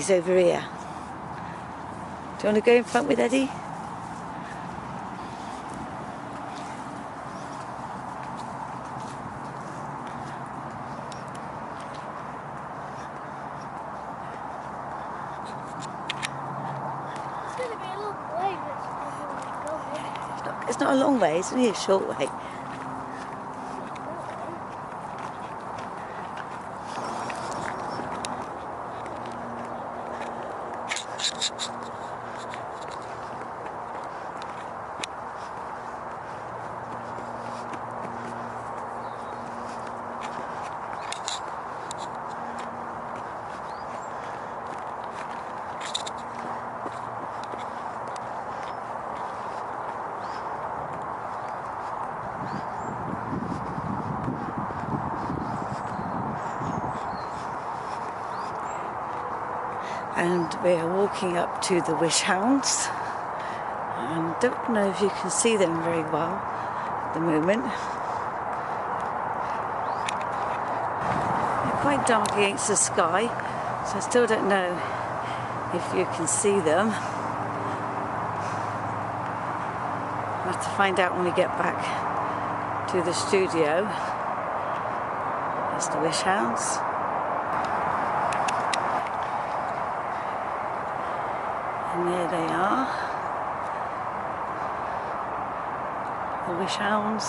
Eddie's over here. Do you want to go in front with Eddie? It's going to be a long way, but It's not a long way, it's only a short way. And we're walking up to the wish hounds. And don't know if you can see them very well at the moment. They're quite dark against the sky, so I still don't know if you can see them. We'll have to find out when we get back to the studio. There's the wish hounds. And there they are, the wish hounds.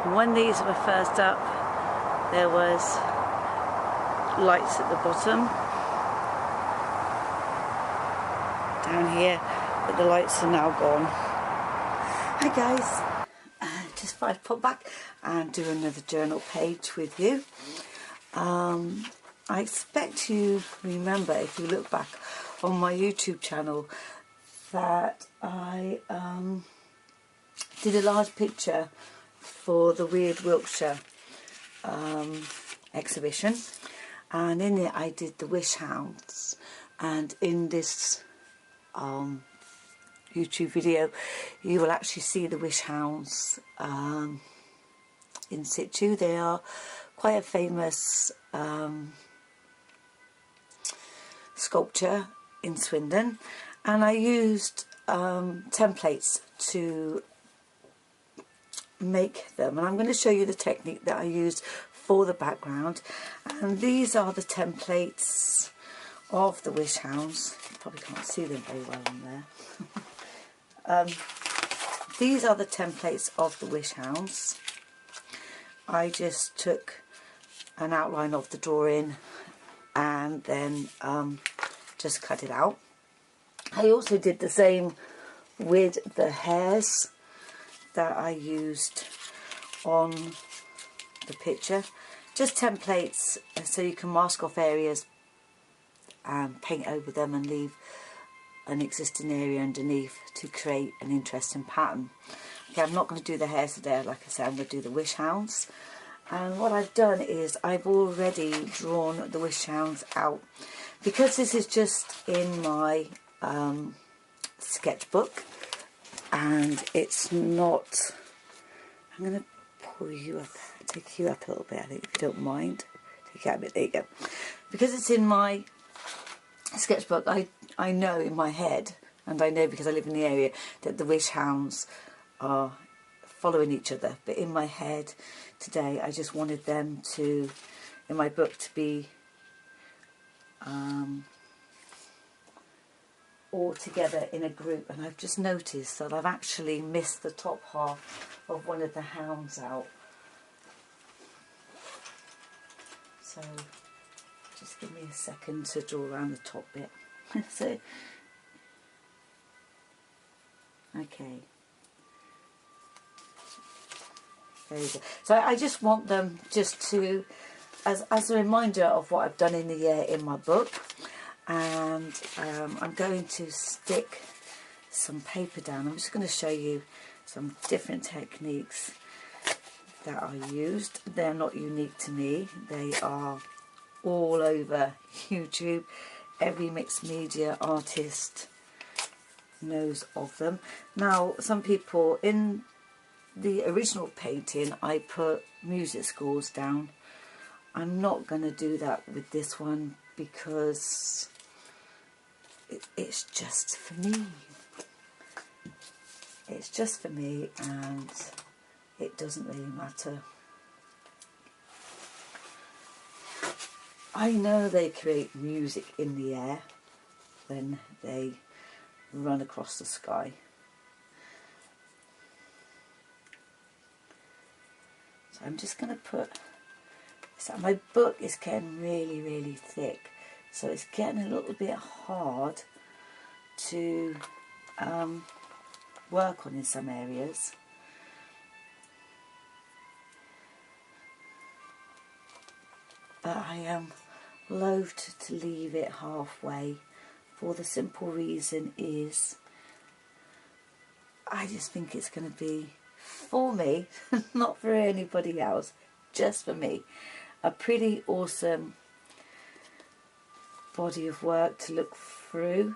And when these were first up, there was lights at the bottom, down here, but the lights are now gone. Hi guys. Just thought I'd pop back and do another journal page with you. I expect you remember, if you look back on my YouTube channel, that I did a large picture for the Weird Wiltshire exhibition, and in it I did the wish hounds, and in this YouTube video you will actually see the wish hounds in situ. They are quite a famous sculpture in Swindon, and I used templates to make them, and I'm going to show you the technique that I used for the background. And these are the templates of the wish hounds. You probably can't see them very well on there. These are the templates of the wish hounds. I just took an outline of the drawing and then just cut it out. I also did the same with the hairs that I used on the picture. Just templates so you can mask off areas and paint over them and leave an existing area underneath to create an interesting pattern. Okay, I'm not going to do the hairs today. Like I said, I'm going to do the wish hounds. And what I've done is I've already drawn the wish hounds out. Because this is just in my sketchbook, and it's not, I'm going to pull you up, take you up a little bit, I think, if you don't mind. Take it out a bit, there you go. Because it's in my sketchbook, I know in my head, and I know because I live in the area, that the wish hounds are following each other. But in my head today, I just wanted them to, in my book, to be all together in a group. And I've just noticed that I've actually missed the top half of one of the hounds out. So just give me a second to draw around the top bit. So, okay. There you go. So I just want them just to, as a reminder of what I've done in the year in my book. And I'm going to stick some paper down. I'm just going to show you some different techniques that I used. They're not unique to me. They are all over YouTube. Every mixed media artist knows of them. Now, some people in the original painting I put music scores down. I'm not going to do that with this one because it's just for me. It's just for me, and it doesn't really matter. I know they create music in the air when they run across the sky. So I'm just going to put, so my book is getting really, really thick, so it's getting a little bit hard to work on in some areas. But I am loath to leave it halfway, for the simple reason is I just think it's going to be for me, not for anybody else, just for me, a pretty awesome body of work to look through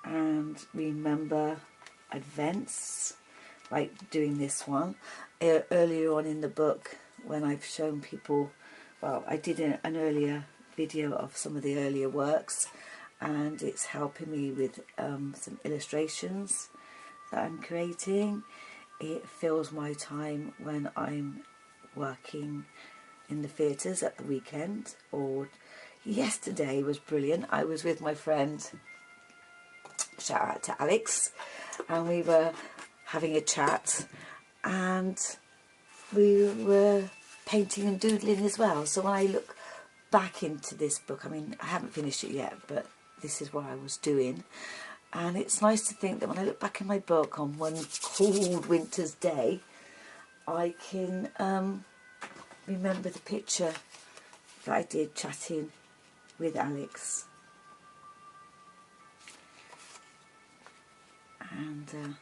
and remember events, like doing this one. Earlier on in the book, when I've shown people, well, I did an earlier video of some of the earlier works, and it's helping me with some illustrations that I'm creating. It fills my time when I'm working in the theatres at the weekend, or yesterday was brilliant. I was with my friend, shout out to Alex, and we were having a chat, and we were painting and doodling as well. So when I look back into this book, I mean, I haven't finished it yet, but this is what I was doing, and it's nice to think that when I look back in my book on one cold winter's day, I can remember the picture that I did chatting with Alex, and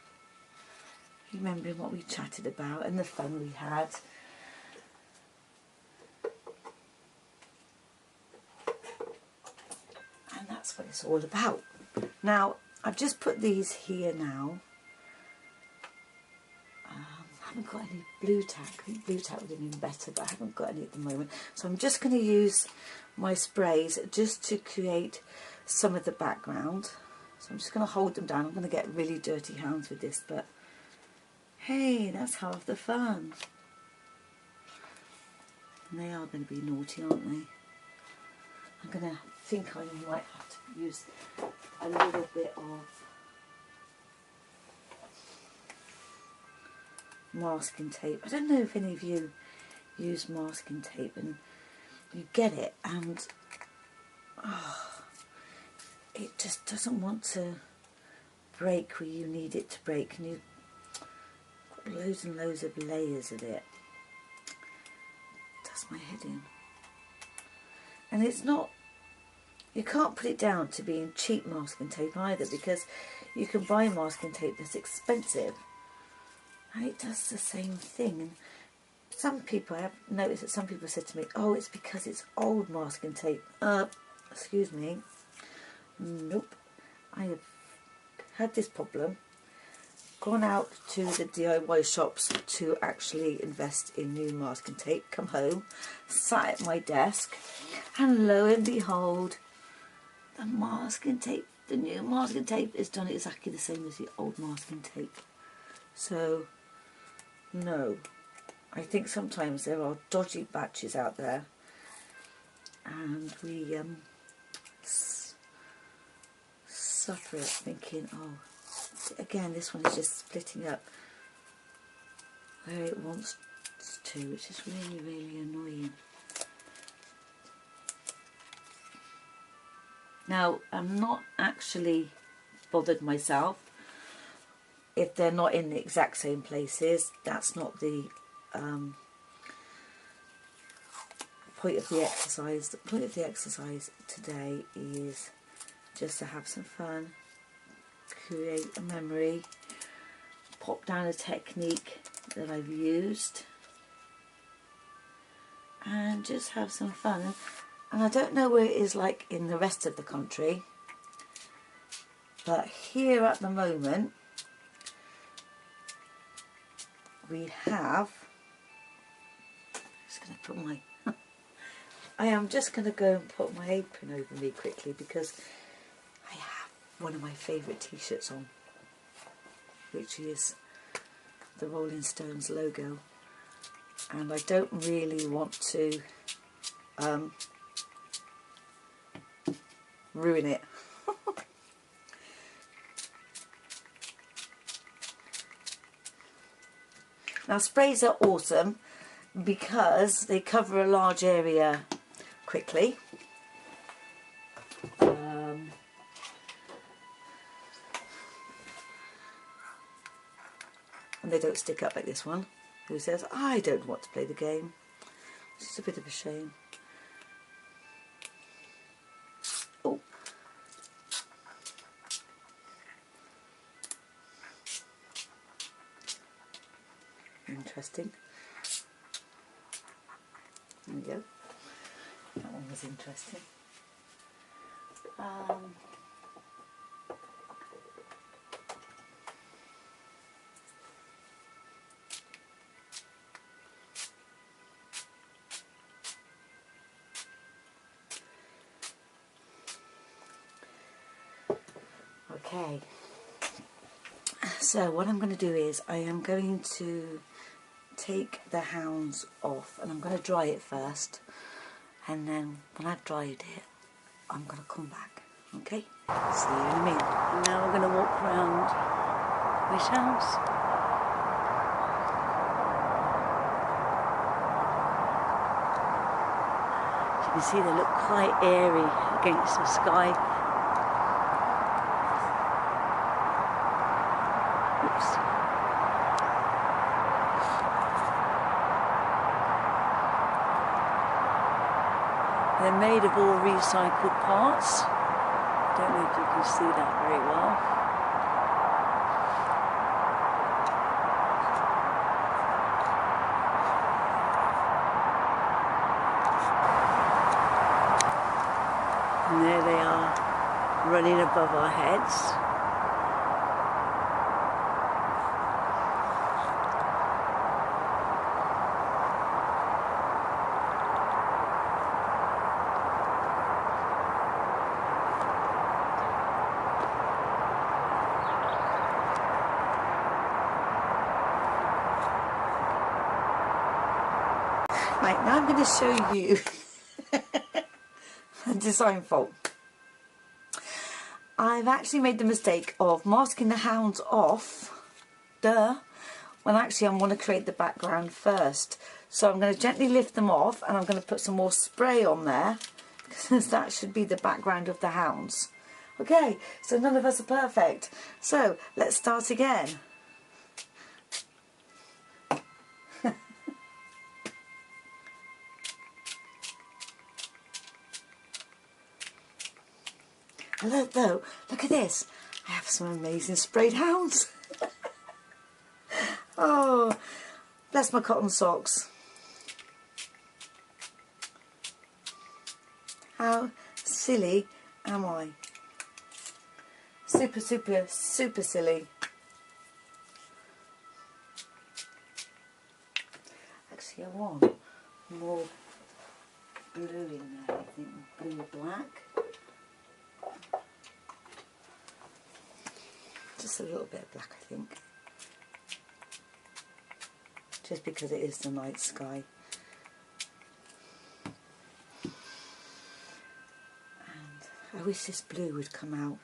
remembering what we chatted about and the fun we had. And that's what it's all about. Now, I've just put these here now. I haven't got any blue tack. I think blue tack would have been better, but I haven't got any at the moment. So I'm just going to use my sprays just to create some of the background. So I'm just going to hold them down. I'm going to get really dirty hands with this, but hey, that's half the fun. And they are going to be naughty, aren't they? I'm going to think I might have to use a little bit of masking tape. I don't know if any of you use masking tape and you get it and it just doesn't want to break where you need it to break, and you've got loads and loads of layers of it. Does my head in. And it's not, you can't put it down to being cheap masking tape either, because you can buy masking tape that's expensive and it does the same thing. And some people, I have noticed that some people said to me, oh, it's because it's old masking tape. Excuse me. Nope. I have had this problem, gone out to the DIY shops to actually invest in new masking tape, come home, sat at my desk, and lo and behold, the masking tape, the new masking tape is done exactly the same as the old masking tape. So, no. I think sometimes there are dodgy batches out there, and we suffer it thinking, oh, again, this one is just splitting up where it wants to, which is really, really annoying. Now, I'm not actually bothered myself if they're not in the exact same places. That's not the point of the exercise. The point of the exercise today is just to have some fun, create a memory, pop down a technique that I've used, and just have some fun. And I don't know where it is like in the rest of the country, but here at the moment we have, just going to put my, I am just going to go and put my apron over me quickly because I have one of my favourite t-shirts on, which is the Rolling Stones logo, and I don't really want to ruin it. Now sprays are awesome because they cover a large area quickly. And they don't stick up like this one, who says, I don't want to play the game. It's just a bit of a shame. Oh. Interesting. There we go. That one was interesting. Okay, so what I'm going to do is I am going to take the hounds off and I'm going to dry it first, and then when I've dried it I'm going to come back, okay? See you in a minute. Now we're going to walk around this house. As you can see they look quite airy against the sky. They're made of all recycled parts. I don't know if you can see that very well. And there they are, running above our heads. Right, now I'm going to show you a design fault. I've actually made the mistake of masking the hounds off, when actually I want to create the background first. So I'm going to gently lift them off and I'm going to put some more spray on there because that should be the background of the hounds. Okay, so none of us are perfect. So let's start again. Look though, look at this. I have some amazing sprayed hounds. Oh, bless my cotton socks. How silly am I? Super, super, super silly. Actually, I want more blue in there, I think. Blue or black. Just a little bit of black, I think. Just because it is the night sky. And I wish this blue would come out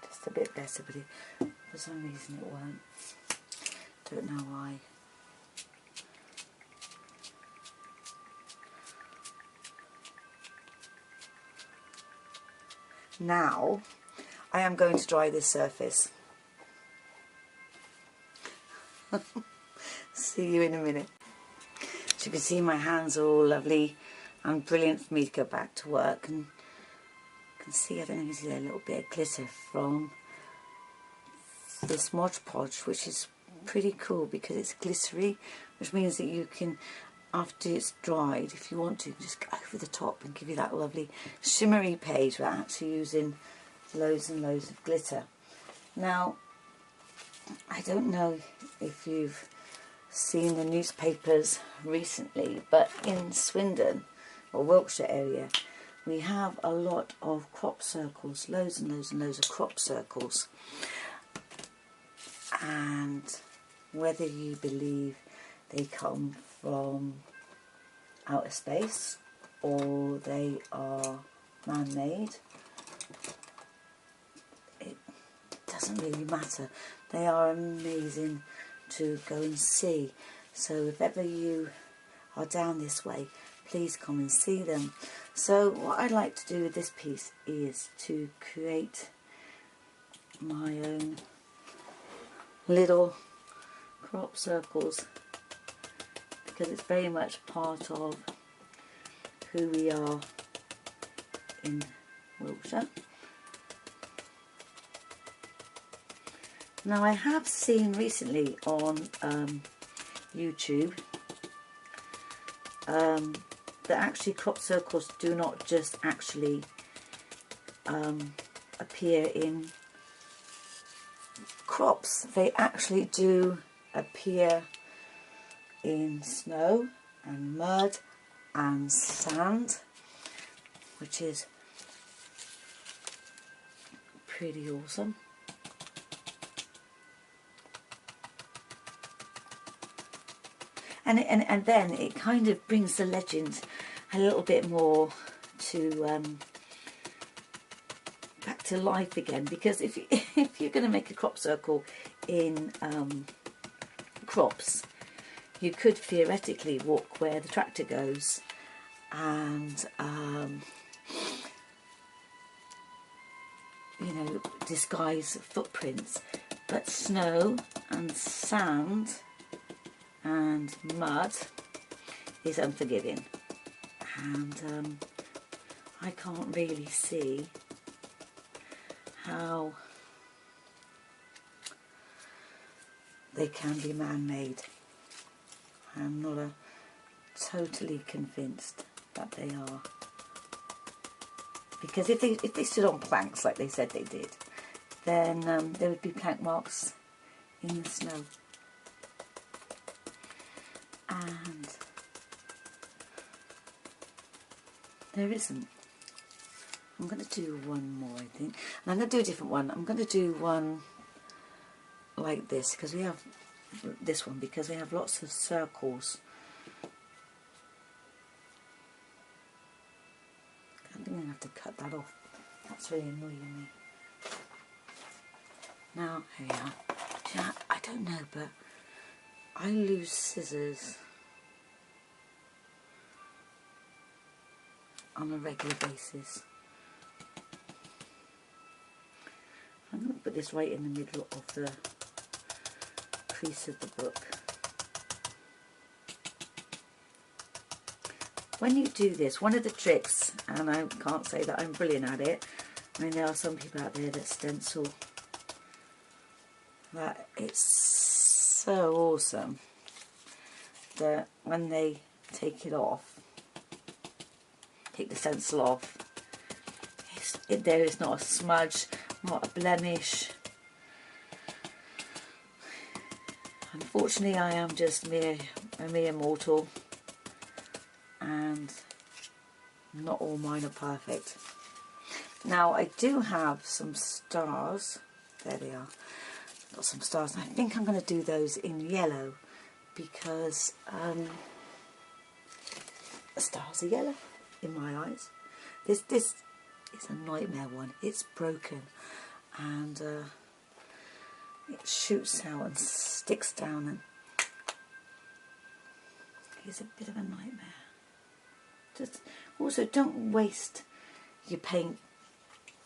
just a bit better, but for some reason it won't. Don't know why. Now, I am going to dry this surface. See you in a minute. As you can see, my hands are all lovely and brilliant for me to go back to work. And you can see, I don't know if you see a little bit of glitter from this Mod Podge, which is pretty cool because it's glittery, which means that you can, after it's dried, if you want to, just go over the top and give you that lovely shimmery page without actually using loads and loads of glitter. Now, I don't know if you've seen the newspapers recently, but in Swindon or Wiltshire area, we have a lot of crop circles, loads and loads and loads of crop circles. And whether you believe they come from outer space or they are man-made, it doesn't really matter. They are amazing to go and see. So if ever you are down this way, please come and see them. So what I'd like to do with this piece is to create my own little crop circles, because it's very much part of who we are in Wiltshire. Now I have seen recently on YouTube that actually crop circles do not just actually appear in crops, they actually do appear in snow and mud and sand, which is pretty awesome. And then it kind of brings the legend a little bit more to back to life again, because if you're going to make a crop circle in crops, you could theoretically walk where the tractor goes and you know, disguise footprints, but snow and sand and mud is unforgiving, and I can't really see how they can be man-made. I'm not totally convinced that they are, because if they stood on planks like they said they did, then there would be plank marks in the snow. And there isn't. I'm going to do one more, I think. And I'm going to do a different one. I'm going to do one like this, because we have this one, because we have lots of circles. I think I'm going to have to cut that off. That's really annoying me. Now, here we are. Yeah, I don't know, but I lose scissors on a regular basis. I'm going to put this right in the middle of the crease of the book. When you do this, one of the tricks, and I can't say that I'm brilliant at it, I mean there are some people out there that stencil, that it's so awesome that when they take it off, take the stencil off, there is not a smudge, not a blemish. Unfortunately, I am just a mere mortal, and not all mine are perfect. Now I do have some stars. There they are. Got some stars. I think I'm going to do those in yellow, because stars are yellow in my eyes. This is a nightmare one. It's broken, and it shoots out and sticks down, and it's a bit of a nightmare. Just also, don't waste your paint.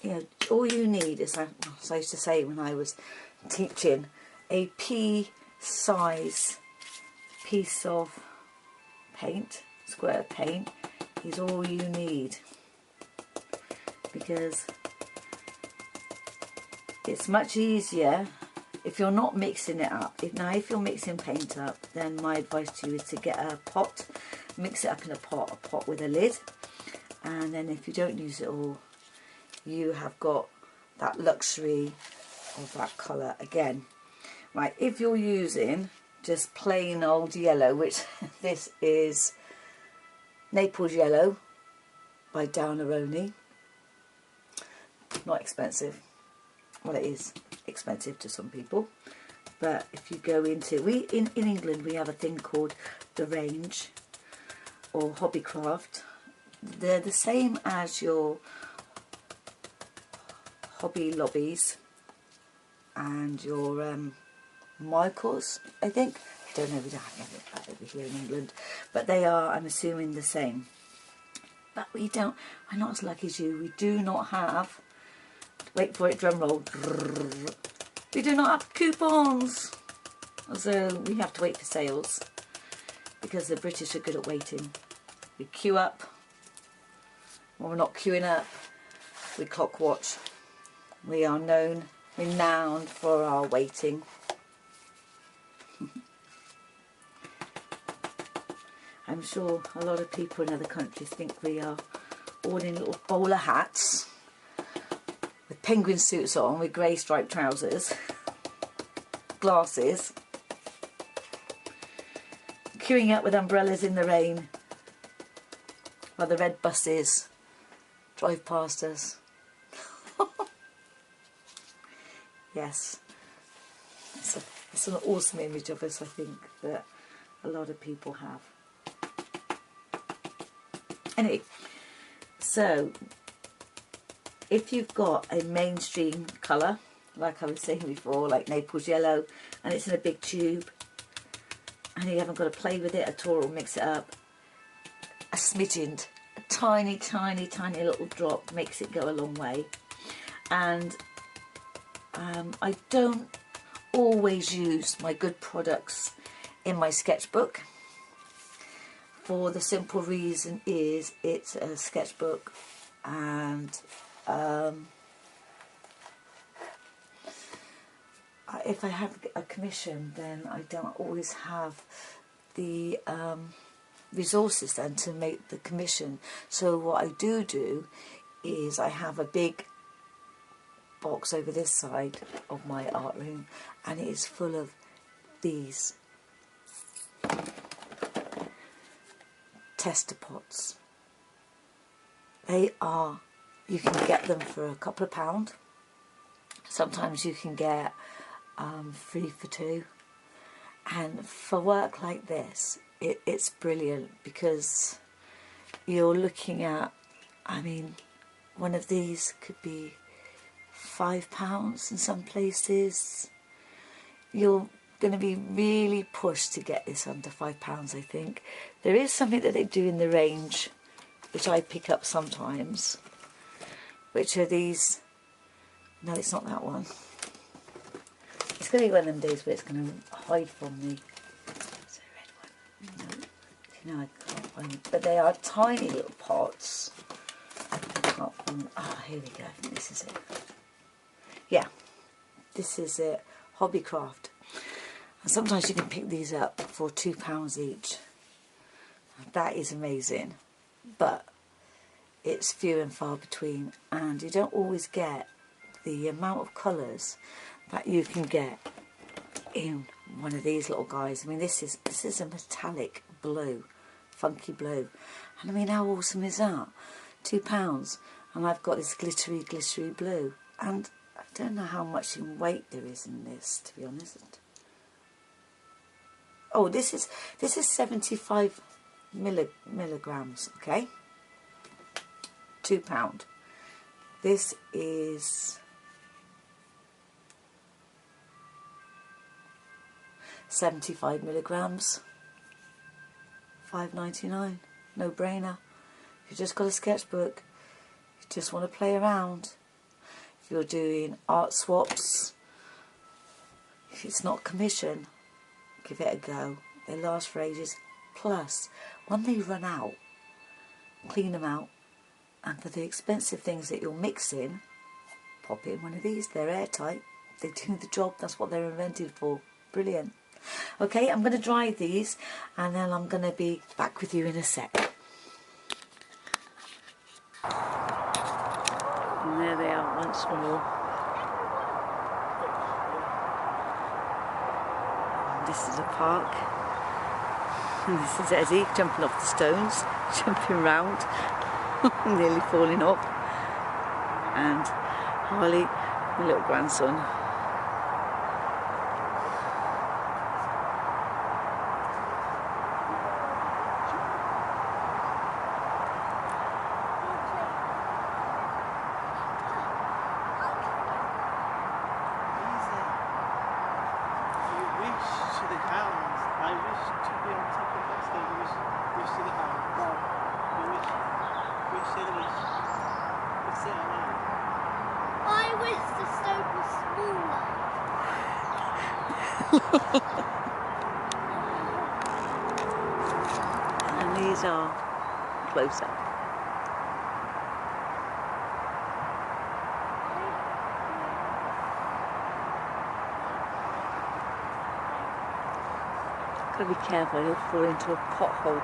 You know, all you need is, as I used to say when I was teaching, a pea-size piece of paint, square of paint, is all you need, because it's much easier if you're not mixing it up. If you're mixing paint up, then my advice to you is to get a pot, mix it up in a pot with a lid, and then if you don't use it all, you have got that luxury of that colour again. Right, if you're using just plain old yellow, which this is Naples Yellow by Downaroni, not expensive. Well, it is expensive to some people, but if you go into, in England we have a thing called the range or Hobbycraft. They're the same as your Hobby Lobbies and your Michaels, I think. I don't know, we don't have it over here in England, but they are, I'm assuming, the same. But we're not as lucky as you. We do not have, wait for it, drum roll, we do not have coupons, so we have to wait for sales, because the British are good at waiting. We queue up. When we're not queuing up, we clock watch. We are renowned for our waiting. I'm sure a lot of people in other countries think we are all in little bowler hats with penguin suits on, with grey striped trousers, glasses, queuing up with umbrellas in the rain while the red buses drive past us. Yes, it's an awesome image of us, I think, that a lot of people have. Anyway, so if you've got a mainstream colour, like I was saying before, like Naples Yellow, and it's in a big tube, and you haven't got to play with it at all or mix it up, a smidgen, a tiny, tiny, tiny little drop makes it go a long way. And I don't always use my good products in my sketchbook, for the simple reason is it's a sketchbook, and if I have a commission, then I don't always have the resources then to make the commission. So what I do is I have a big box over this side of my art room, and it is full of these tester pots. They are, you can get them for a couple of £. Sometimes you can get 3 for £2, and for work like this it's brilliant, because you're looking at, I mean, one of these could be £5 in some places. You're going to be really pushed to get this under £5, I think. There is something that they do in the range, which I pick up sometimes, which are these, no, it's not that one. It's going to be one of them days where it's going to hide from me. It's a red one. No, I can't find it. But they are tiny little pots. I can't find, here we go, I think this is it. Yeah, this is it, Hobbycraft. And sometimes you can pick these up for £2 each. That is amazing, but it's few and far between, and you don't always get the amount of colours that you can get in one of these little guys. I mean, this is a metallic blue, funky blue, and I mean, how awesome is that? £2, and I've got this glittery blue, and I don't know how much in weight there is in this, to be honest. Oh, this is 75 milligrams, okay? £2. This is 75 milligrams, £5.99, no brainer. If you just got a sketchbook, you just want to play around. If you're doing art swaps, if it's not commission, give it a go. They last for ages. Plus, when they run out, clean them out, and for the expensive things that you're mixing, pop it in one of these. They're airtight. They do the job. That's what they're invented for. Brilliant. Okay, I'm going to dry these, and then I'm going to be back with you in a sec. And there they are once more. This is a park. And this is Eddie jumping off the stones, jumping round, nearly falling off. And Harley, my little grandson. To the hounds. I wish to be on top of that stage. Wish to the hounds. No. Wish say the wish. Wish say it now. I wish the stone was smaller. And these are close up. Gotta be careful, you'll fall into a pothole.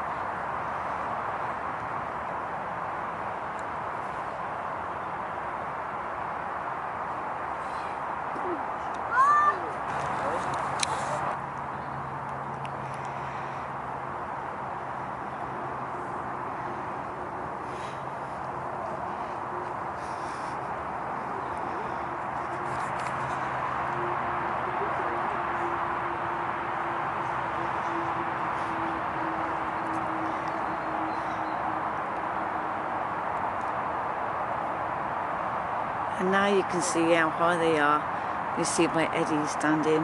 And now you can see how high they are. You see my Eddie standing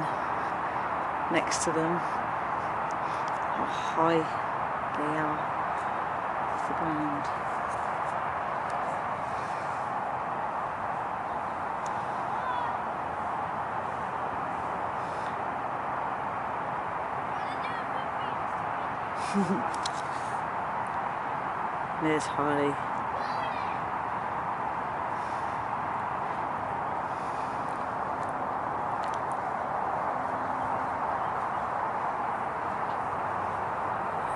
next to them. How high they are off the ground. There's Harley.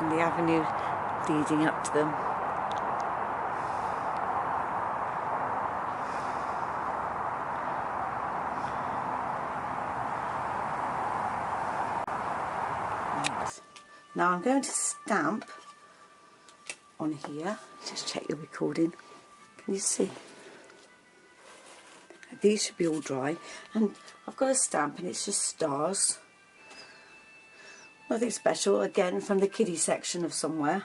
And the avenue leading up to them. Right. Now I'm going to stamp on here. Just check your recording. Can you see? These should be all dry. And I've got a stamp and it's just stars. Nothing special, again from the kiddie section of somewhere.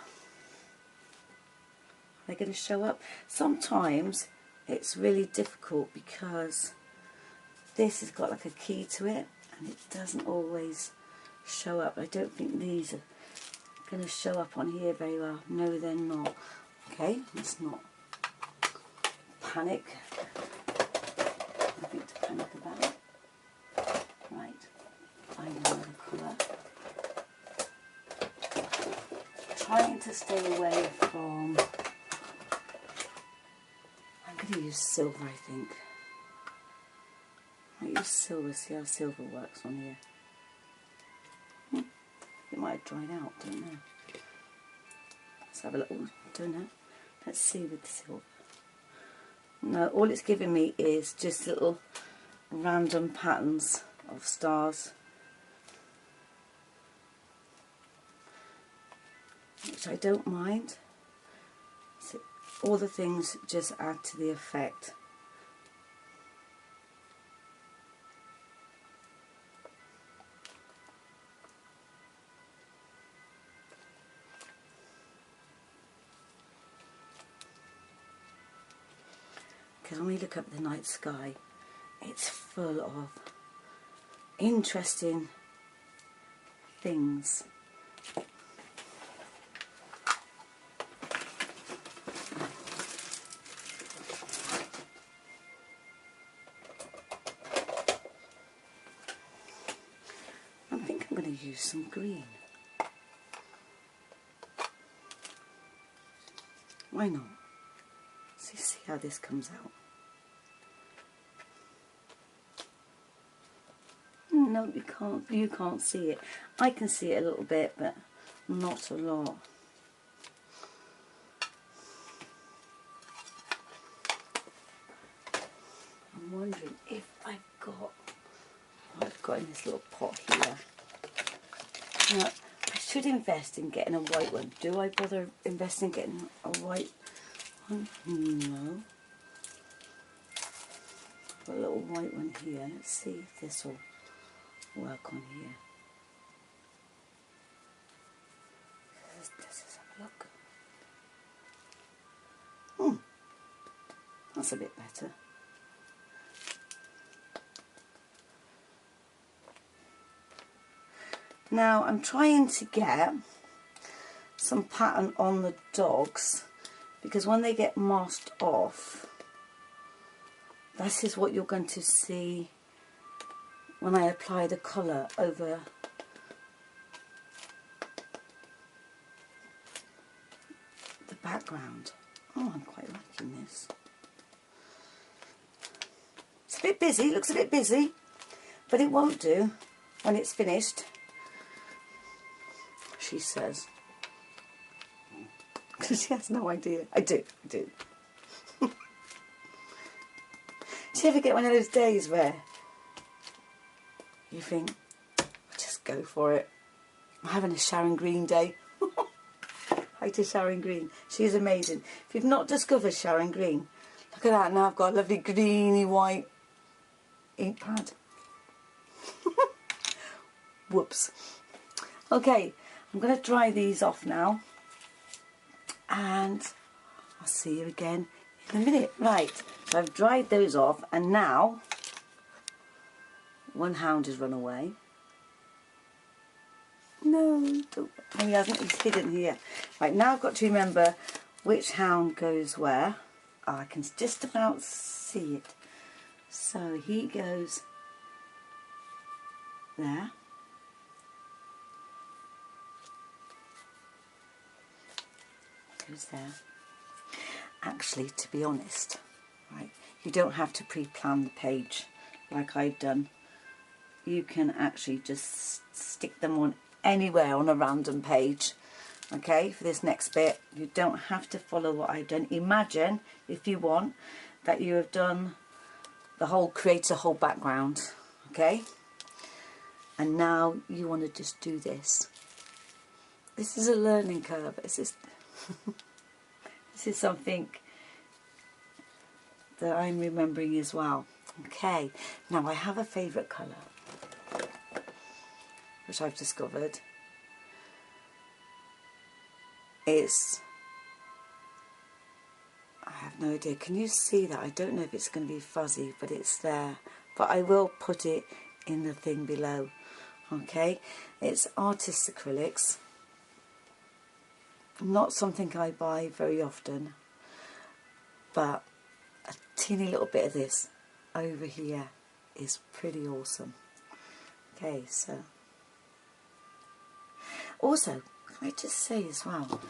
They're going to show up. Sometimes it's really difficult because this has got like a key to it and it doesn't always show up. I don't think these are going to show up on here very well. No, they're not. Okay, let's not panic. Nothing to panic about. Right, find another colour. Trying to stay away from, I'm going to use silver, I think. I might use silver, see how silver works on here. It might have dried out, don't know. Let's have a little, don't know. Let's see with the silver. No, all it's giving me is just little random patterns of stars. Which I don't mind. So all the things just add to the effect. Because when we look up at the night sky, it's full of interesting things. I think I'm going to use some green. Why not? See how this comes out. No, you can't see it. I can see it a little bit, but not a lot. I'm wondering if I've got in this little pot here. Now, I should invest in getting a white one. Do I bother investing in getting a white one? No. A little white one here. Let's see if this will work on here. Let's have a look. That's a bit better. Now I'm trying to get some pattern on the dogs, because when they get masked off, this is what you're going to see when I apply the colour over the background. Oh, I'm quite liking this. It's a bit busy, looks a bit busy, but it won't do when it's finished, she says. Because she has no idea. I do. Do you ever get one of those days where you think, just go for it? I'm having a Sharon Green day. Hi to Sharon Green. She's amazing. If you've not discovered Sharon Green, look at that. Now I've got a lovely greeny white ink pad. Whoops. Okay, I'm going to dry these off now. And I'll see you again in a minute. Right, so I've dried those off, and now one hound has run away. No, he hasn't, he's hidden here. Right, now I've got to remember which hound goes where. Oh, I can just about see it. So he goes there. Goes there. Actually, to be honest, right, you don't have to pre-plan the page like I've done. You can actually just stick them on anywhere on a random page. Okay, for this next bit, you don't have to follow what I've done. Imagine, if you want, that you have done the whole, create a whole background, okay? And now you want to just do this. This is a learning curve. This is this is something that I'm remembering as well. Okay, now I have a favourite colour, which I've discovered. It's, I have no idea, can you see that? I don't know if it's going to be fuzzy, but it's there. But I will put it in the thing below. Okay, it's Artist Acrylics. Not something I buy very often, but a teeny little bit of this over here is pretty awesome. Okay, so also, can I just say as well,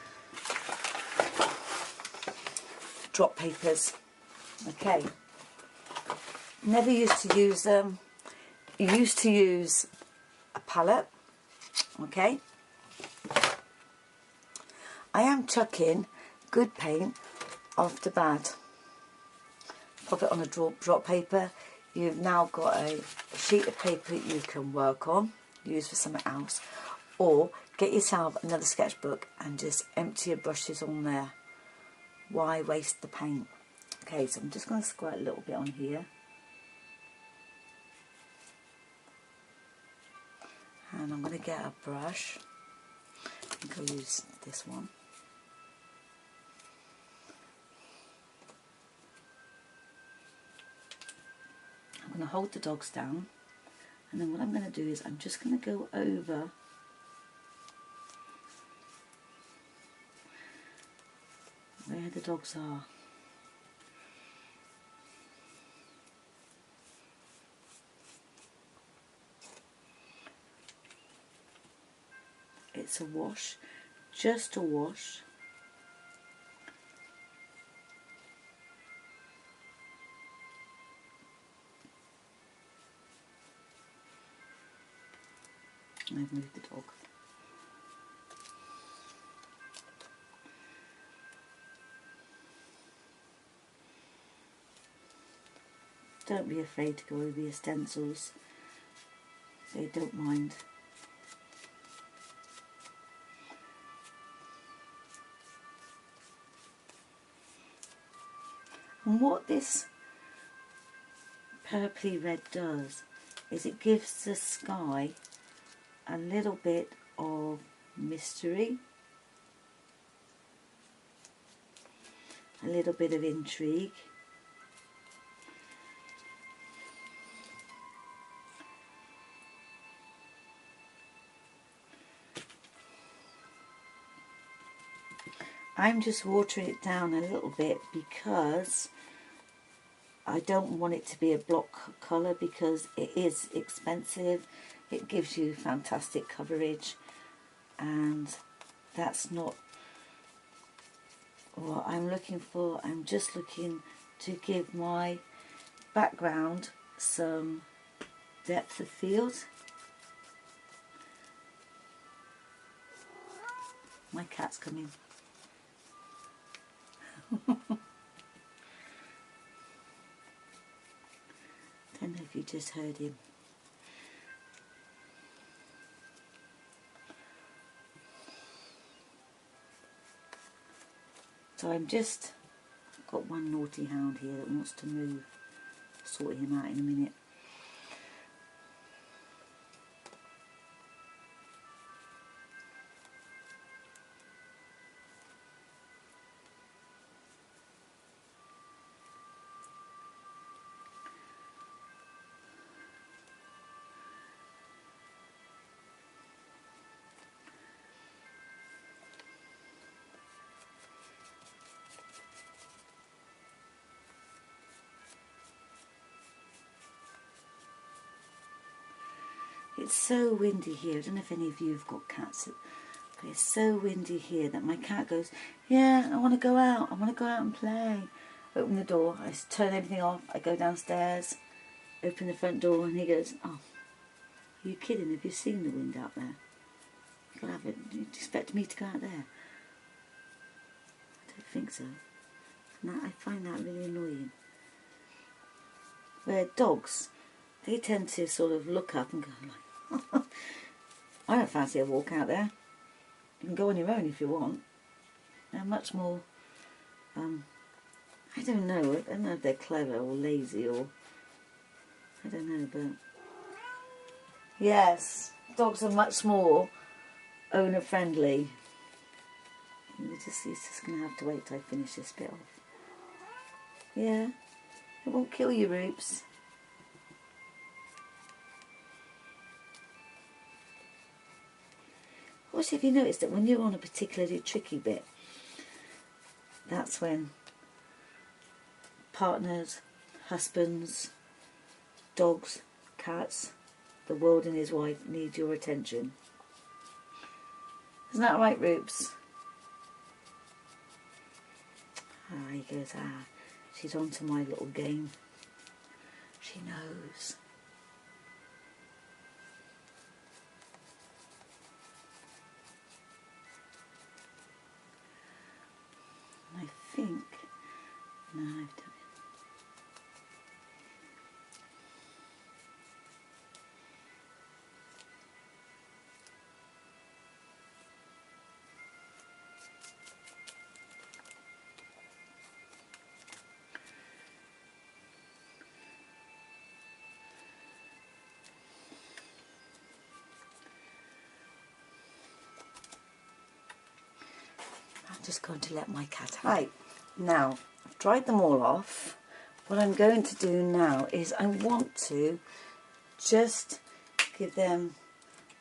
drop papers. Okay, never used to use them. You used to use a palette. Okay, I am chucking good paint off the bad. Pop it on a drop paper. You've now got a sheet of paper you can work on, use for something else, or get yourself another sketchbook and just empty your brushes on there. Why waste the paint? Okay, so I'm just going to squirt a little bit on here. And I'm going to get a brush. I think I'll use this one. I'm going to hold the dogs down, and then what I'm going to do is I'm just going to go over where the dogs are. It's a wash, just a wash. I've moved the dog. Don't be afraid to go over your stencils. They don't mind. And what this purpley red does is it gives the sky a little bit of mystery, a little bit of intrigue. I'm just watering it down a little bit because I don't want it to be a block colour, because it is expensive. It gives you fantastic coverage, and that's not what I'm looking for. I'm just looking to give my background some depth of field. My cat's coming. Don't know if you just heard him. So I've got one naughty hound here that wants to move. Sort him out in a minute. It's so windy here. I don't know if any of you have got cats, but it's so windy here that my cat goes, yeah, I want to go out. I want to go out and play. Open the door. I turn everything off. I go downstairs, open the front door, and he goes, oh, are you kidding? Have you seen the wind out there? You expect me to go out there? I don't think so. And I find that really annoying. Where dogs, they tend to sort of look up and go like, I don't fancy a walk out there. You can go on your own if you want. They're much more, I don't know if they're clever or lazy, or I don't know, but yes, dogs are much more owner friendly. He's just going to have to wait till I finish this bit off. Yeah, it won't kill you, Roops. Also, have you noticed that when you're on a particularly tricky bit, that's when partners, husbands, dogs, cats, the world and his wife need your attention. Isn't that right, Roops? Ah, he goes, she's on to my little game. She knows. I think, no, I've done it. I'm just going to let my cat out. Right, now I've dried them all off. What I'm going to do now is I want to just give them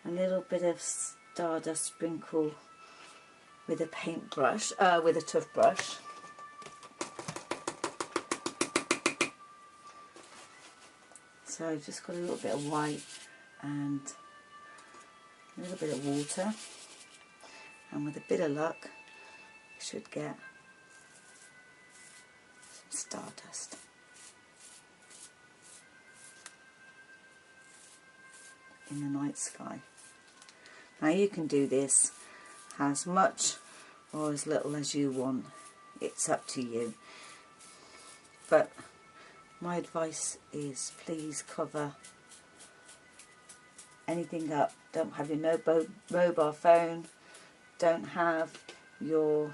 a little bit of stardust sprinkle with a paintbrush, with a toothbrush. So I've just got a little bit of white and a little bit of water, and with a bit of luck you should get some stardust. In the night sky. Now you can do this as much or as little as you want. It's up to you. But my advice is please cover anything up. Don't have your mobile phone. Don't have your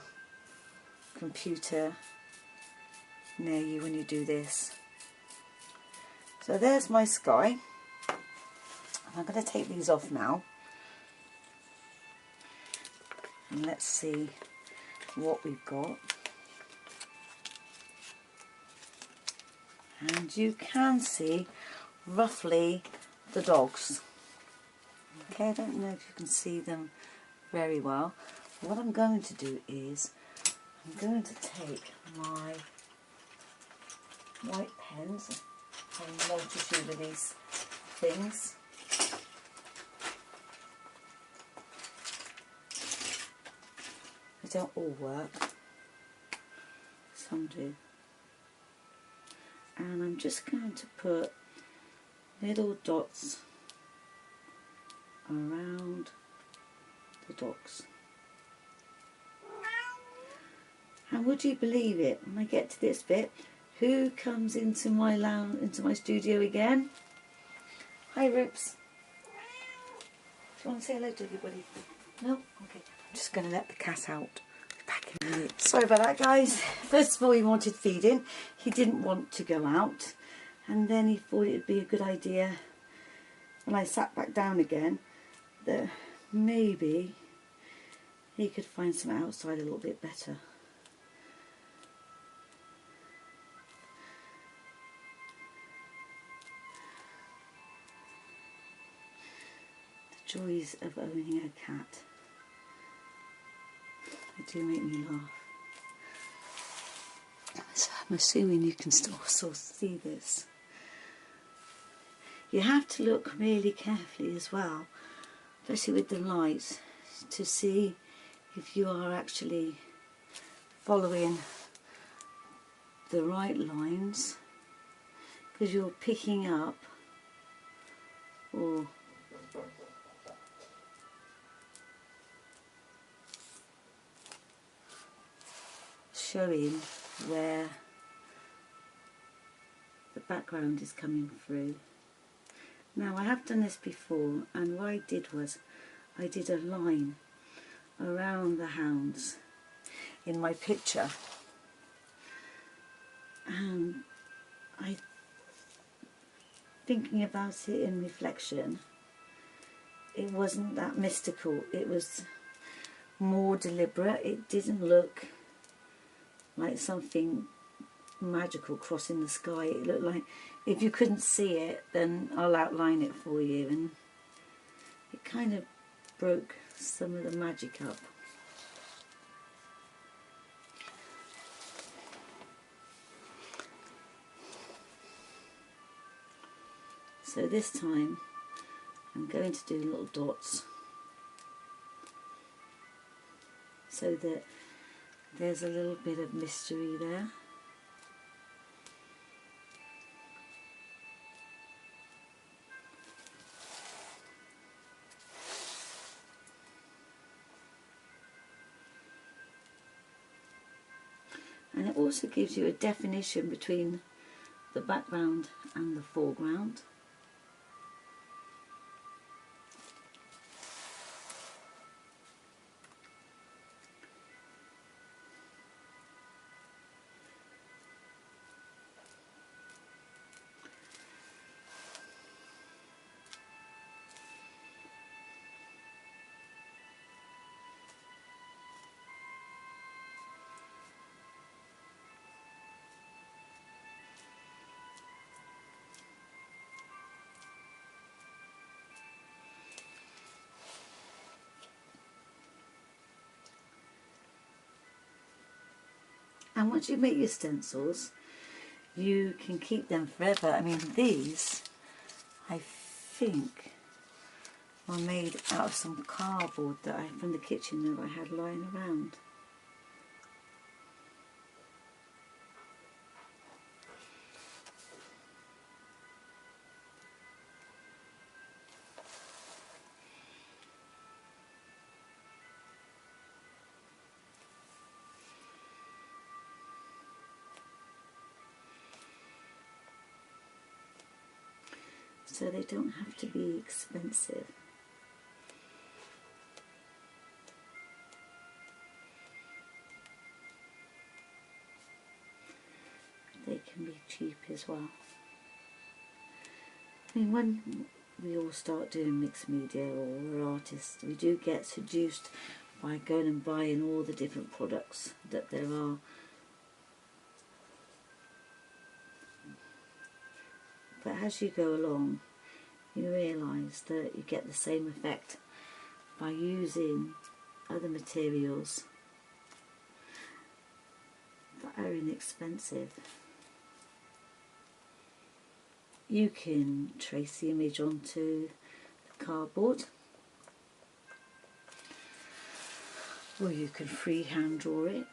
computer near you when you do this. So there's my sky. I'm going to take these off now. And let's see what we've got. And you can see roughly the dogs. Okay, I don't know if you can see them very well. What I'm going to do is I'm going to take my white pens, I have a multitude of these things. They don't all work, some do. And I'm just going to put little dots around the dogs. And would you believe it, when I get to this bit, who comes into my lounge, into my studio again? Hi Roops. Do you want to say hello to everybody? No? Okay. I'm just going to let the cat out. Back in a minute. Sorry about that, guys. First of all, he wanted feeding. He didn't want to go out. And then he thought it would be a good idea, when I sat back down again, that maybe he could find something outside a little bit better. The joys of owning a cat. They do make me laugh. So I'm assuming you can still see this. You have to look really carefully as well, especially with the lights, to see if you are actually following the right lines, because you're picking up or showing where the background is coming through. Now I have done this before, and what I did was I did a line around the hounds in my picture, and thinking about it in reflection, it wasn't that mystical, it was more deliberate. It didn't look like something magical crossing the sky. It looked like, if you couldn't see it, then I'll outline it for you, and it kind of broke some of the magic up. So this time I'm going to do little dots so that there's a little bit of mystery there. And it also gives you a definition between the background and the foreground. And once you make your stencils, you can keep them forever. I mean, these, I think, were made out of some cardboard that from the kitchen that I had lying around. So they don't have to be expensive. cheap as well. I mean, when we all start doing mixed media, or we're artists, we do get seduced by going and buying all the different products that there are. But as you go along, you realise that you get the same effect by using other materials that are inexpensive. You can trace the image onto the cardboard, or you can freehand draw it.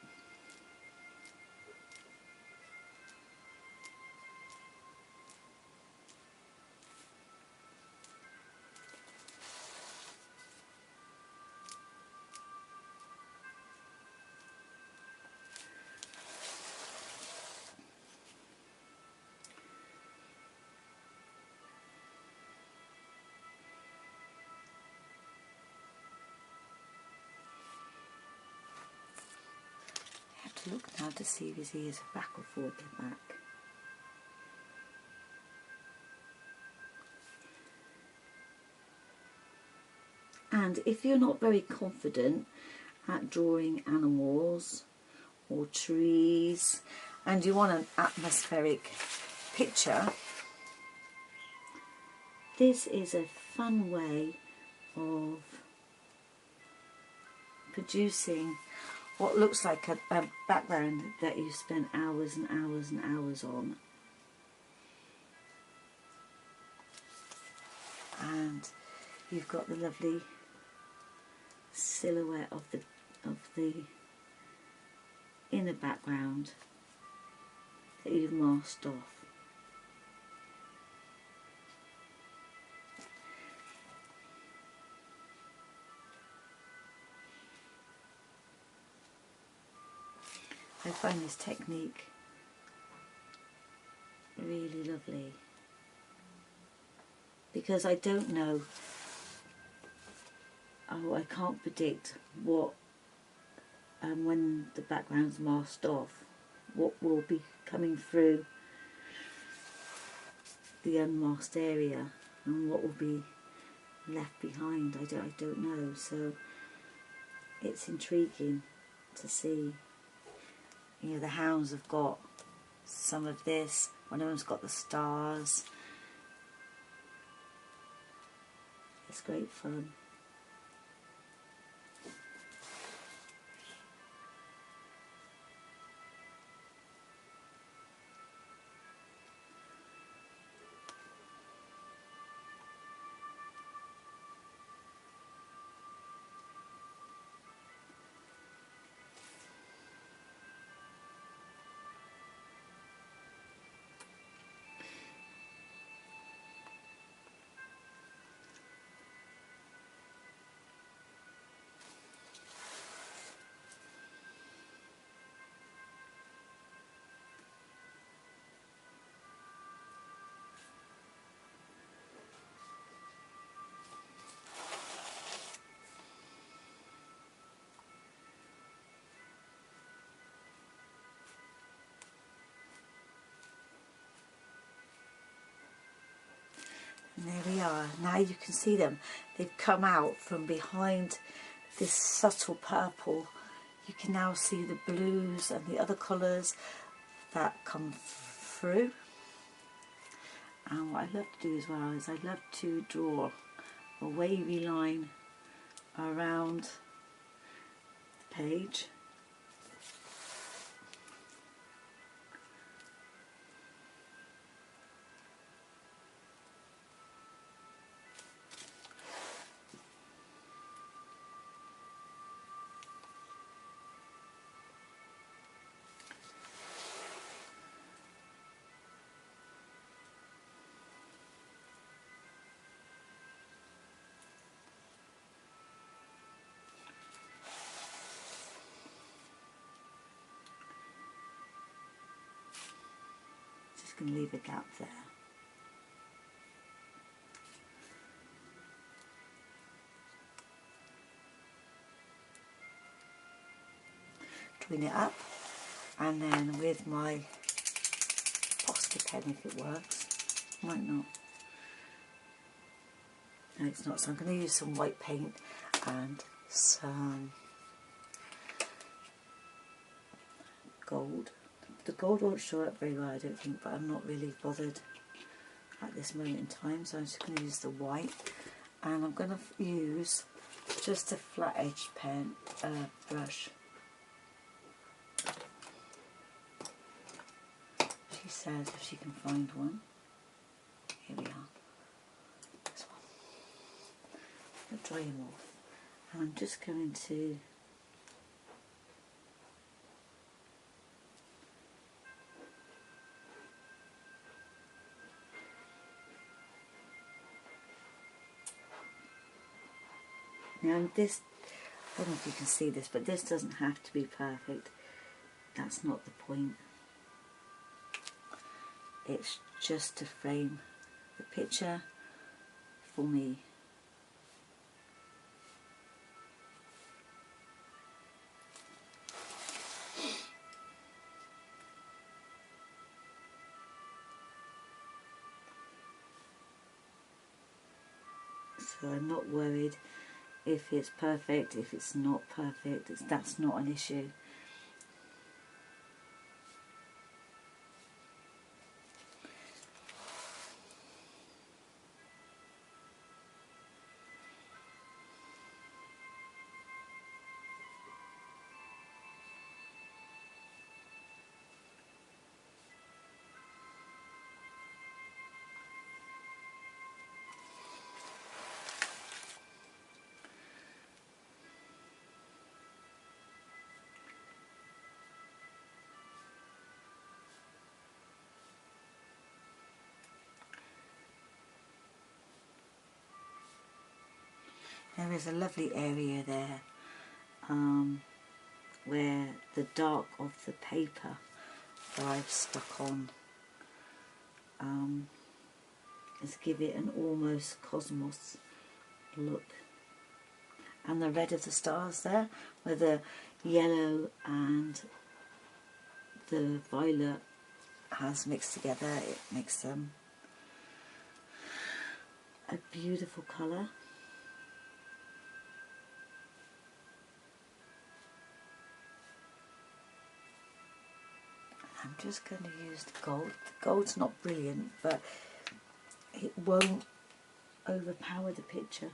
I have to look now to see if his ears are back or forward and back. And if you're not very confident at drawing animals or trees and you want an atmospheric picture, this is a fun way of producing what looks like a background that you spend hours and hours and hours on. And you've got the lovely silhouette of the inner background that you've masked off. I find this technique really lovely because I don't know, I can't predict what, when the background's masked off, what will be coming through the unmasked area and what will be left behind. I don't know, so it's intriguing to see. You know, the hounds have got some of this, one of them's got the stars. It's great fun. And there we are. Now you can see them. They've come out from behind this subtle purple. You can now see the blues and the other colours that come through. And what I love to do as well is I love to draw a wavy line around the page. Going to leave a gap there. Twin it up, and then with my postage water pen if it works. Might not. No, it's not. So I'm going to use some white paint and some gold. The gold won't show up very well, I don't think, but I'm not really bothered at this moment in time, so I'm just going to use the white, and I'm going to use just a flat edged pen brush. She says if she can find one. Here we are. This one. I'll dry him off, and I'm just going to now this, I don't know if you can see this, but this doesn't have to be perfect. That's not the point. It's just to frame the picture for me. So I'm not worried if it's perfect, if it's not perfect. That's not an issue. There is a lovely area there where the dark of the paper that I've stuck on is give it an almost cosmos look. And the red of the stars there, where the yellow and the violet has mixed together, it makes them a beautiful colour. I'm just going to use the gold. The gold's not brilliant, but it won't overpower the picture.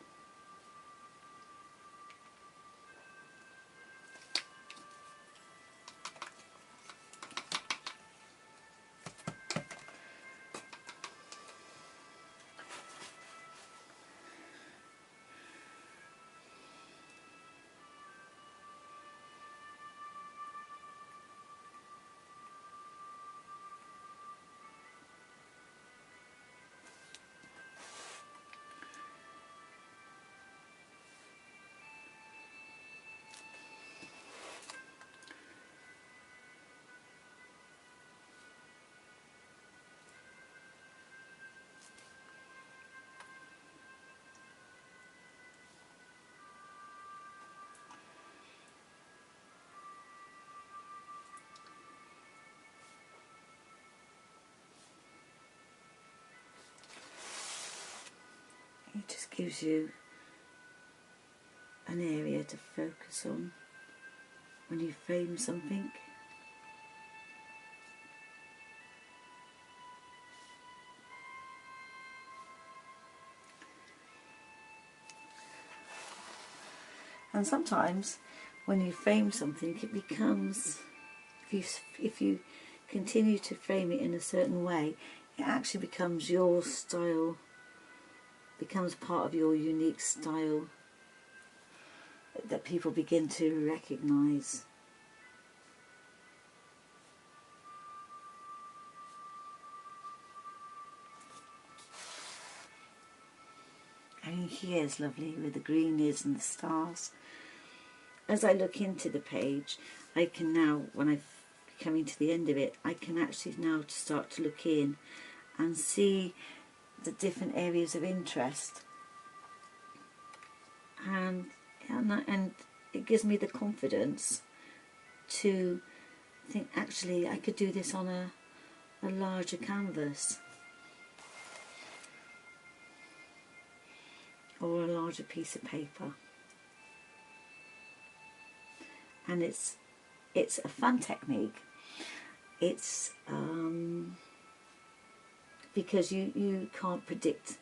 It just gives you an area to focus on when you frame something. And sometimes when you frame something, it becomes, if you continue to frame it in a certain way, it actually becomes your style, becomes part of your unique style that people begin to recognise. I mean, here is lovely with the greenies and the stars. As I look into the page, I can now, when I'm coming to the end of it, I can actually now start to look in and see the different areas of interest. And it gives me the confidence to think, actually, I could do this on a a larger canvas or a larger piece of paper. And it's a fun technique. It's because you can't predict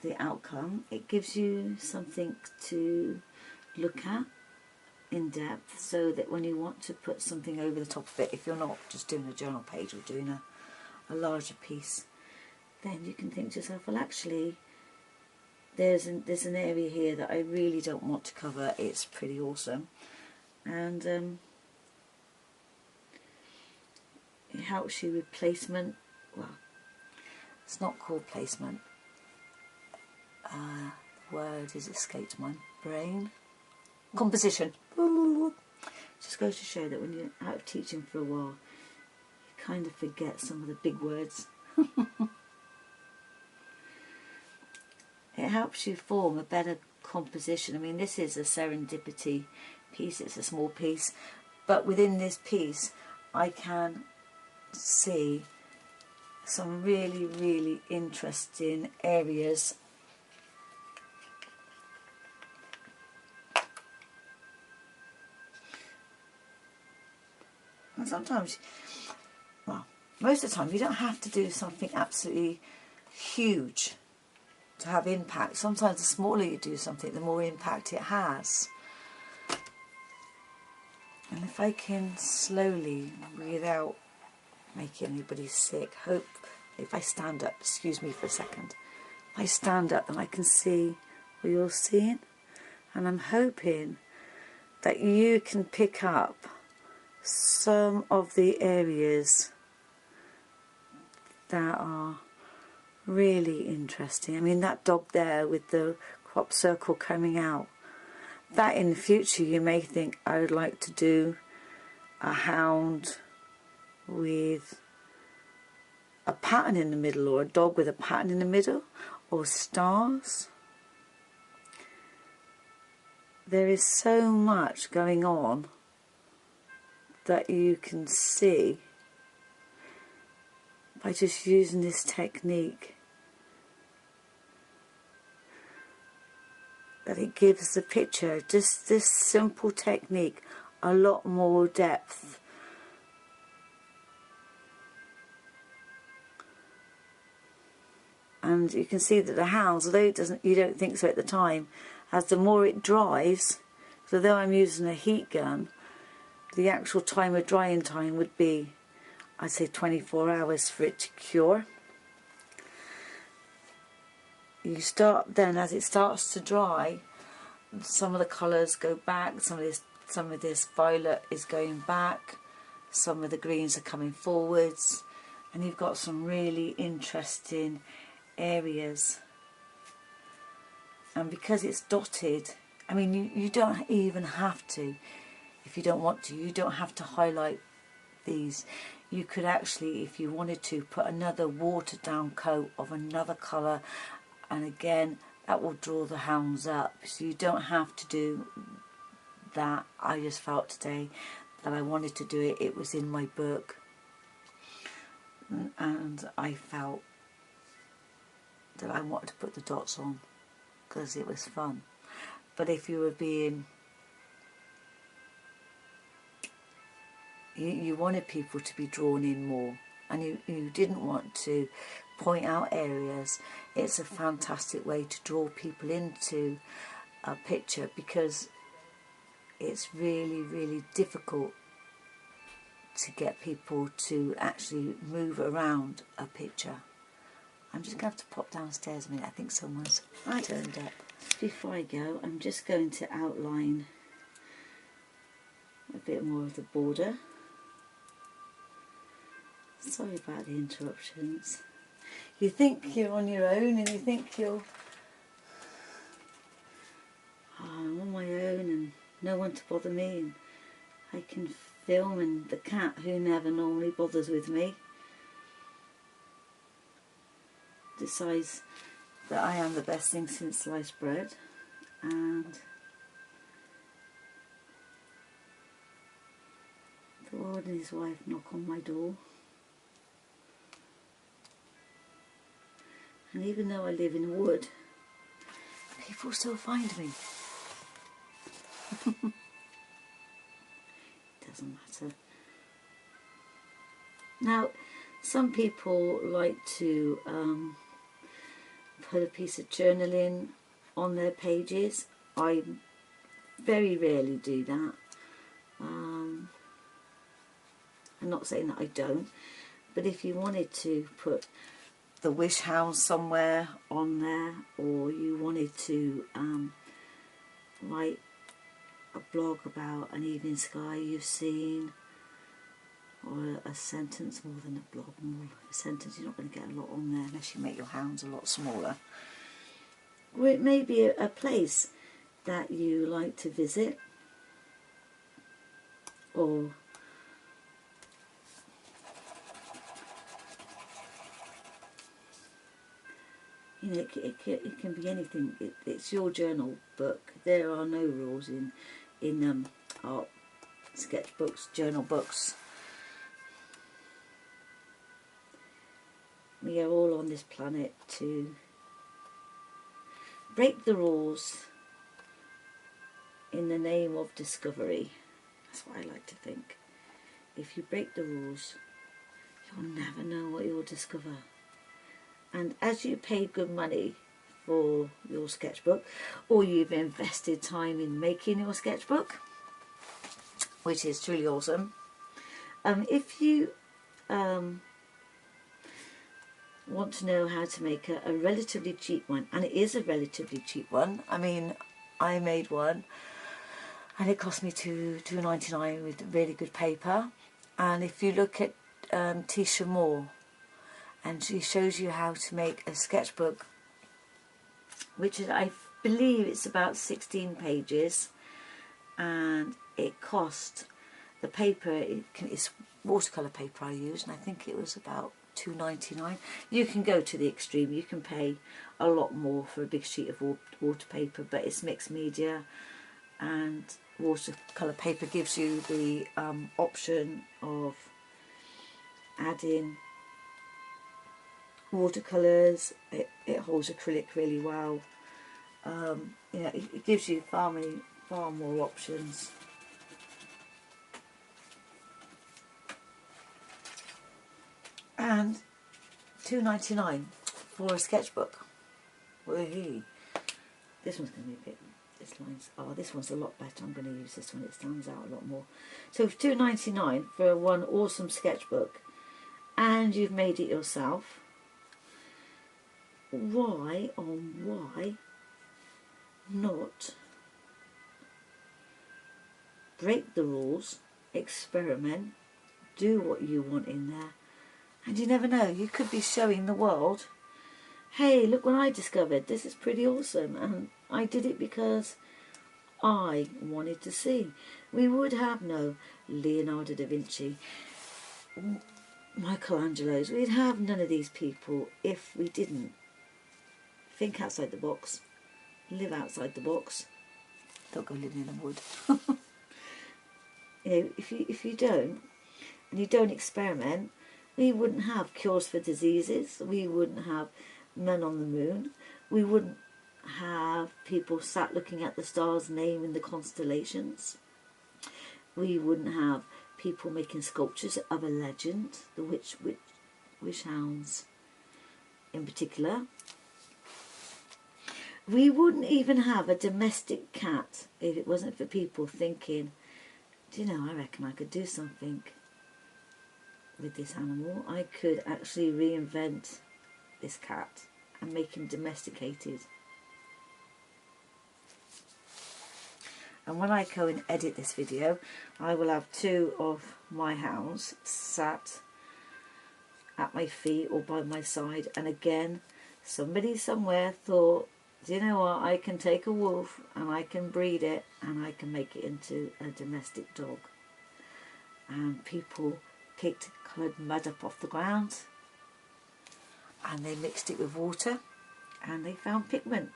the outcome. It gives you something to look at in depth, so that when you want to put something over the top of it, if you're not just doing a journal page or doing a larger piece, then you can think to yourself, well, actually there's an area here that I really don't want to cover. It's pretty awesome. And it helps you with placement. Well, it's not called placement. The word has escaped my brain. Composition. Just goes to show that when you're out of teaching for a while, you kind of forget some of the big words. It helps you form a better composition. I mean, this is a serendipity piece. It's a small piece, but within this piece I can see some really, really interesting areas. And sometimes, well, most of the time you don't have to do something absolutely huge to have impact. Sometimes the smaller you do something, the more impact it has. And if I can slowly, without making anybody sick, hope, if I stand up, excuse me for a second, if I stand up and I can see what you're seeing, and I'm hoping that you can pick up some of the areas that are really interesting. I mean, that dog there with the crop circle coming out, that in the future you may think, I would like to do a hound with a pattern in the middle, or a dog with a pattern in the middle, or stars. There is so much going on that you can see by just using this technique, that it gives the picture, just this simple technique, a lot more depth. And you can see that the hounds, although you don't think so at the time, as the more it dries, so though I'm using a heat gun, the actual time of drying time would be, I'd say 24 hours for it to cure. You start then, as it starts to dry, some of the colours go back, some of this violet is going back, some of the greens are coming forwards, and you've got some really interesting areas. And because it's dotted, I mean, you don't even have to, if you don't want to, you don't have to highlight these. You could actually, if you wanted to, put another watered down coat of another colour, and again that will draw the hounds up. So you don't have to do that. I just felt today that I wanted to do it. It was in my book, and I felt that I wanted to put the dots on because it was fun. But if you were being, you wanted people to be drawn in more, and you didn't want to point out areas, it's a fantastic way to draw people into a picture, because it's really, really difficult to get people to actually move around a picture. I'm just going to have to pop downstairs a minute. I think someone's turned up. Before I go, I'm just going to outline a bit more of the border. Sorry about the interruptions. You think you're on your own, and you think I'm on my own and no one to bother me, and I can film, and the cat, who never normally bothers with me, decides that I am the best thing since sliced bread. And the Lord and his wife knock on my door. And even though I live in wood, people still find me. Doesn't matter. Now, some people like to put a piece of journaling on their pages. I very rarely do that. I'm not saying that I don't, but if you wanted to put the wish house somewhere on there, or you wanted to write a blog about an evening sky you've seen, or a sentence, more than a blog, more a sentence, you're not going to get a lot on there unless you make your hounds a lot smaller. Or it may be a place that you like to visit, or you know, it can be anything. It's your journal book. There are no rules in art sketchbooks, journal books. We are all on this planet to break the rules in the name of discovery. That's what I like to think. If you break the rules, you'll never know what you'll discover. And as you pay good money for your sketchbook, or you've invested time in making your sketchbook, which is truly awesome, if you want to know how to make a relatively cheap one, and it is a relatively cheap one. I mean, I made one and it cost me $2.99 with really good paper. And if you look at Tisha Moore, and she shows you how to make a sketchbook, which is, I believe it's about 16 pages, and it cost, the paper, it's watercolour paper I used, and I think it was about $2.99. You can go to the extreme, you can pay a lot more for a big sheet of water paper, but it's mixed media, and watercolour paper gives you the option of adding watercolours. It holds acrylic really well. You know, it gives you far more options. And $2.99 for a sketchbook. Woohoo! This one's going to be a bit. This one's a lot better. I'm going to use this one. It stands out a lot more. So for $2.99 for one awesome sketchbook, and you've made it yourself. Why not break the rules, experiment, do what you want in there, and you never know, you could be showing the world, hey, look what I discovered, this is pretty awesome, and I did it because I wanted to see. We would have no Leonardo da Vinci, Michelangelo's, we'd have none of these people if we didn't think outside the box, live outside the box. Don't go living in the wood. You know, if you don't, and you don't experiment, we wouldn't have cures for diseases, we wouldn't have men on the moon, we wouldn't have people sat looking at the stars naming the constellations, we wouldn't have people making sculptures of a legend, the wish hounds in particular. We wouldn't even have a domestic cat if it wasn't for people thinking, do you know, I reckon I could do something with this animal. I could actually reinvent this cat and make him domesticated. And when I go and edit this video, I will have two of my hounds sat at my feet or by my side, and again, somebody somewhere thought, do you know what, I can take a wolf and I can breed it and I can make it into a domestic dog. And people picked coloured mud up off the ground and they mixed it with water and they found pigment.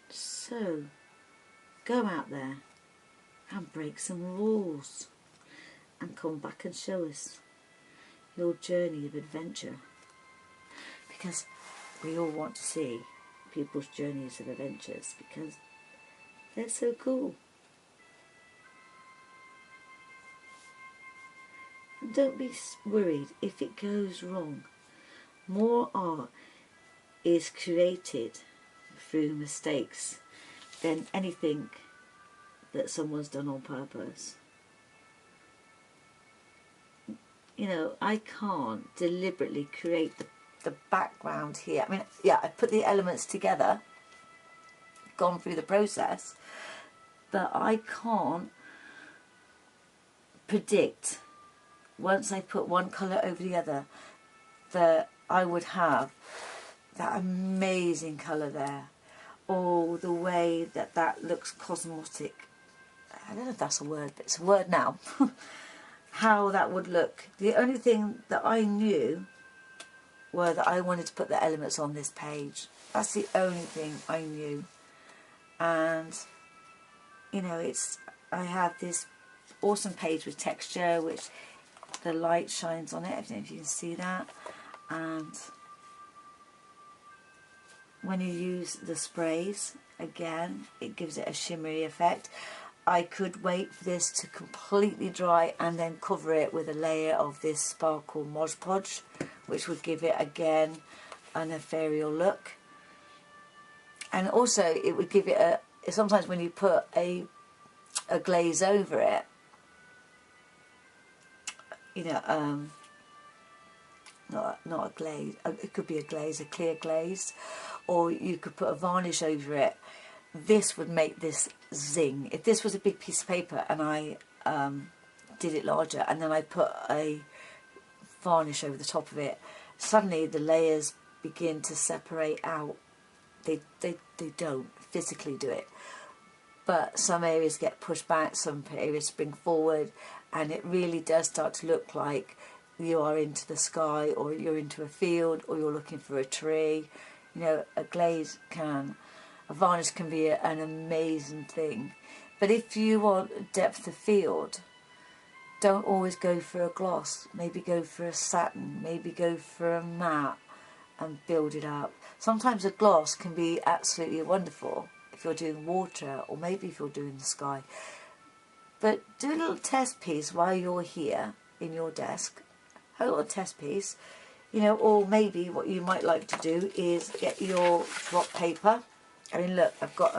So go out there and break some rules and come back and show us your journey of adventure, because we all want to see people's journeys of adventures because they're so cool. And don't be worried if it goes wrong. More art is created through mistakes than anything that someone's done on purpose. You know, I can't deliberately create the background here. I mean, yeah, I put the elements together, gone through the process, but I can't predict, once I put one colour over the other, that I would have that amazing colour there, or the way that that looks cosmetic. I don't know if that's a word, but it's a word now. How that would look. The only thing that I knew were that I wanted to put the elements on this page. That's the only thing I knew. And you know, I have this awesome page with texture, which the light shines on it. I don't know if you can see that. And when you use the sprays, again, it gives it a shimmery effect. I could wait for this to completely dry and then cover it with a layer of this sparkle Mod Podge, which would give it again an ethereal look. And also it would give it sometimes when you put a glaze over it, you know, not a glaze, it could be a glaze, a clear glaze, or you could put a varnish over it. This would make this zing. If this was a big piece of paper and I did it larger and then I put a varnish over the top of it, suddenly the layers begin to separate out. They don't physically do it, but some areas get pushed back, some areas spring forward, and it really does start to look like you are into the sky, or you're into a field, or you're looking for a tree. You know, a varnish can be an amazing thing. But if you want depth of field, don't always go for a gloss. Maybe go for a satin, maybe go for a matte and build it up. Sometimes a gloss can be absolutely wonderful if you're doing water, or maybe if you're doing the sky. But do a little test piece while you're here in your desk. A little test piece, you know, or maybe what you might like to do is get your drop paper. I mean, look, I've got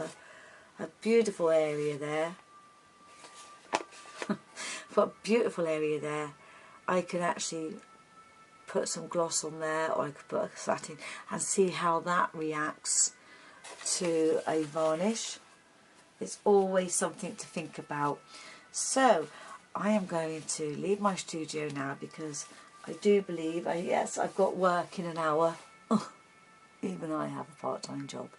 a beautiful area there. I've got a beautiful area there. I can actually put some gloss on there, or I could put a satin and see how that reacts to a varnish. It's always something to think about. So I am going to leave my studio now because I do believe, yes, I've got work in an hour. Even I have a part-time job.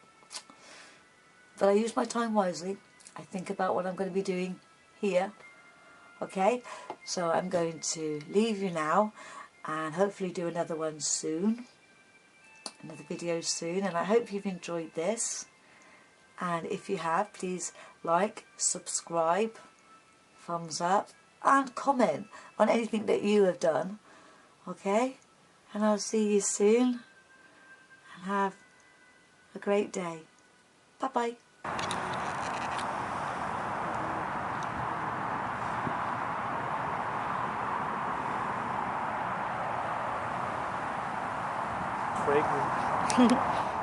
But I use my time wisely. I think about what I'm going to be doing here. Okay, so I'm going to leave you now and hopefully do another one soon. Another video soon. And I hope you've enjoyed this. And if you have, please like, subscribe, thumbs up, and comment on anything that you have done. Okay? And I'll see you soon. And have a great day. Bye-bye. Fragrance.